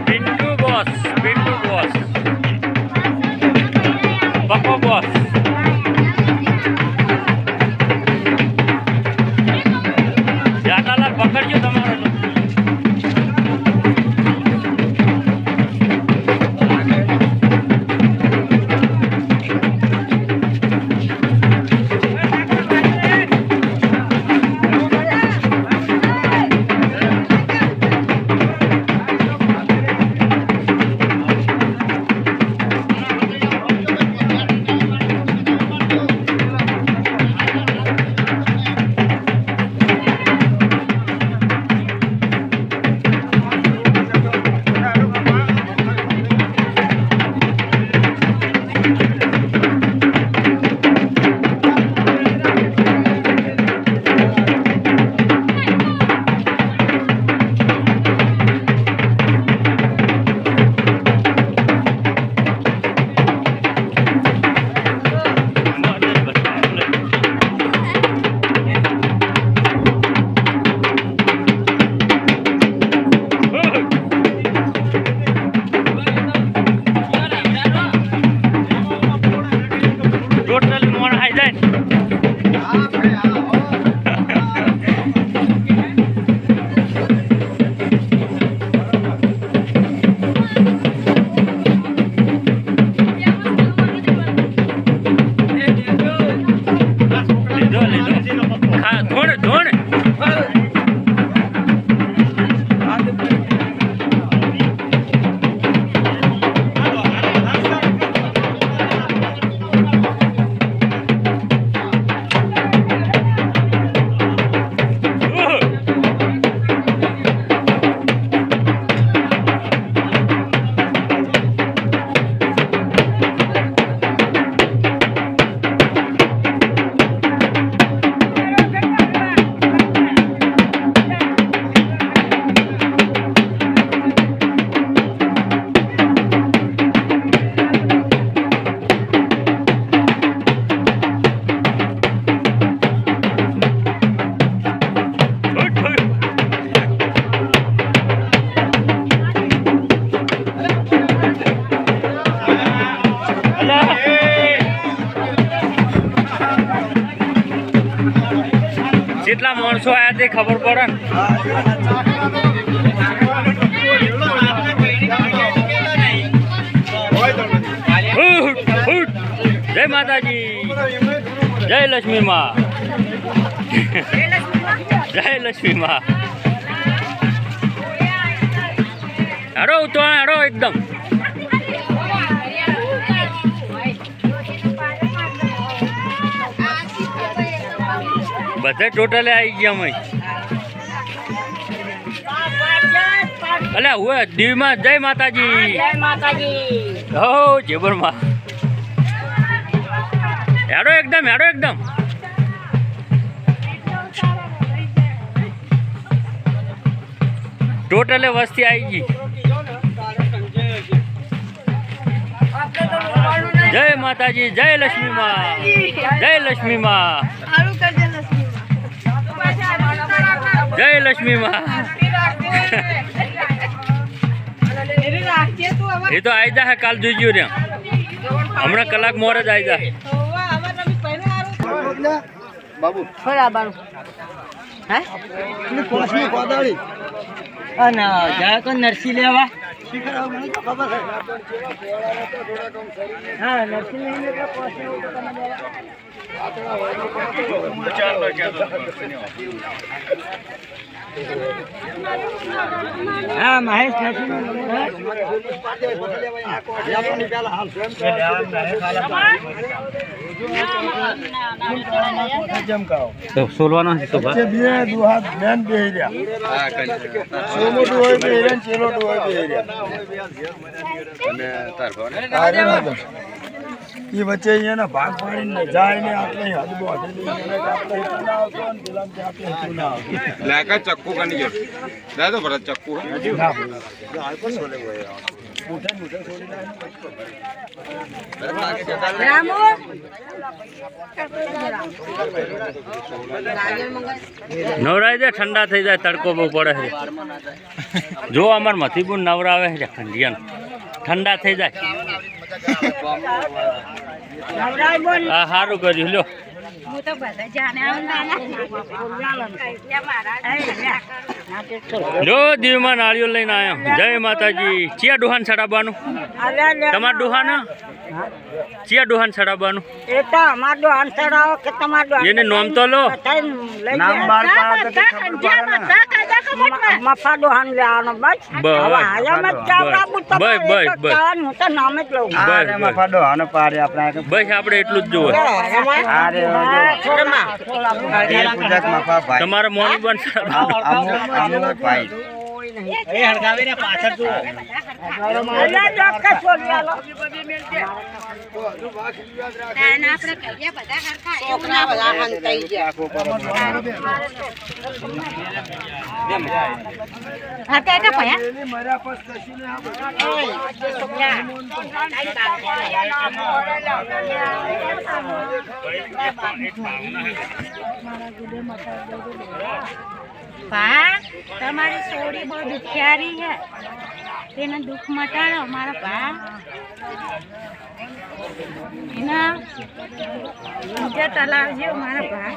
Pintu boss, Pintu boss, Pappo boss. Jatalal પકડજો તમારો. જેટલા માણસો આયા તે ખબર પડે ને. જય માતાજી, જય લક્ષ્મી માં, જય લક્ષ્મી માં. હેડો ઉતવાણ હેડો એકદમ. બધા ટોટલે આવી ગયા અમે. અલ્યા હું દીવમાં જય માતાજી, જય માતાજી. હો જેબરમાં હેડો એકદમ, હેડો એકદમ. ટોટલે વસ્તી આવી ગઈ. જય માતાજી, જય લક્ષ્મી માં, જય લક્ષ્મી માં, જય લક્ષ્મી માં. એ તો આવી જા કાલ જોઈજો રે. હમણાં કલાક મોર જ આવી જા. બાબુ બરાબર. હે કોસની કોદાળી અને જાય તો નરસી લેવા. હા નરસી લઈને તો કોસને એવું તો તમે હા મહેશ નરસી સોલવાનો બે દુહાત બેન બે રહ્યા. સોમોટું હોય બે રહ્યા, ચેલોટું હોય બે રહ્યા. એ વચ્ચે અહીંયાના ભાગ પાડીને જાય ને આપણે હદબો હદેલી ચક્કુ કની દાદા ભરત ચક્કુ ના નવરાઈ દે, ઠંડા થઈ જાય, તડકો બહુ પડે છે. જો અમાર મથીબુન નવરાવે છે ખંડિયાન, ઠંડા થઈ જાય. હા સારું કર્યું લ્યો. જો દીવમાં નાળિયેર લઈને આવ્યો. જય માતાજી. ચિયા ડુહાન ચડાવવાનું? તમાર ડુહાન ચિયા ડુહાન ચડાવવાનું? એને નોમ તો લો. નામ બાર પાડો તો ખબર પડે ને. મફા ડોહાન લેવાનો બસ. બસ. હવે હાયા મત ચાવડા બુત બસ, બસ, બસ. હું તો નામ જ લઉં. આ રે મફાડો આનો પાડે આપણે બસ આપણે એટલું જ જોવે. આ રે એ પૂજક મફા ભાઈ તમારે મોની બન અમુક ભાઈ તમારી સોડી બહુ દુખિયારી છે, તેના દુઃખ મટાડો મારા ભા. એના બીજા તલાવજો મારા ભા.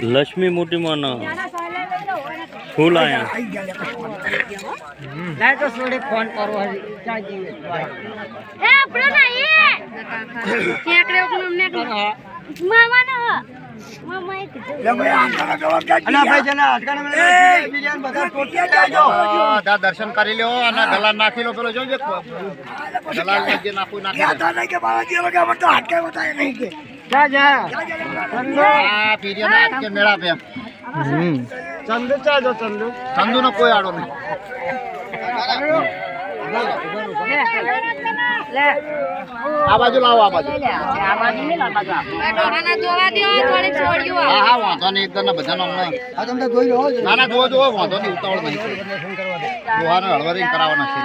લક્ષ્મી મોટીમાં ફૂલ આયા. તો સોડે ફોન કરો હજી. એ આપણો નહીં કેકડે અમને મામા ના મામા એક દર્શન કરી લો અને ગલા નાખી લો. પેલો જોજો ગલા જે નાખું નાખી મેળા પે ચંદુ ચાલો. ચંદુ નો કોઈ આડો નહીં. આ બાજુ લાવો. આ બાજુ હા હા વાંધો નહીં. એકદમ બધાનો ના ના જોવો વાંધો નહીં. ઉતાવળ નહીં. દોહાને હળવરી કરાવવાના છે.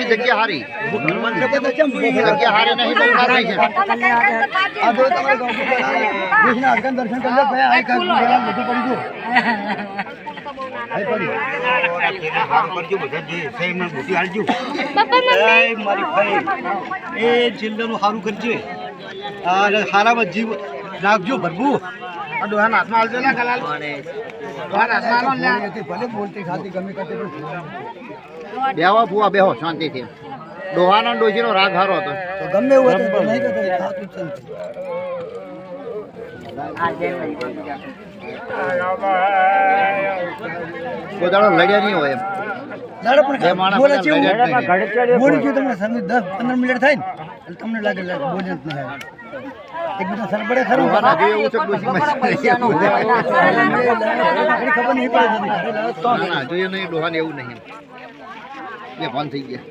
જગ્યા હારી નહીં. દર્શન એ જિલ્લાનું સારું કરજે. સારામાં જીવ નાખજો ભરવું. ડોહાન હાથમાં આવજો ને કલાલ. ભલે બોલતી ખાતી ગમે બેહો ભૂવા બેહો શાંતિથી. ડોહાનો ડોશીનો રાગ હારો હતો. ગમે એવું કોદાળો લડ્યા નહીં હોય એમ. તમને 10-15 મિનિટ થાય ને તમને લાગે બોલે જ ના એકબીજા સરબડે ખરું. ખબર નહીં પડે. જોઈએ નહીં ડોહાને એવું નહીં. એ ફોન થઈ ગયા.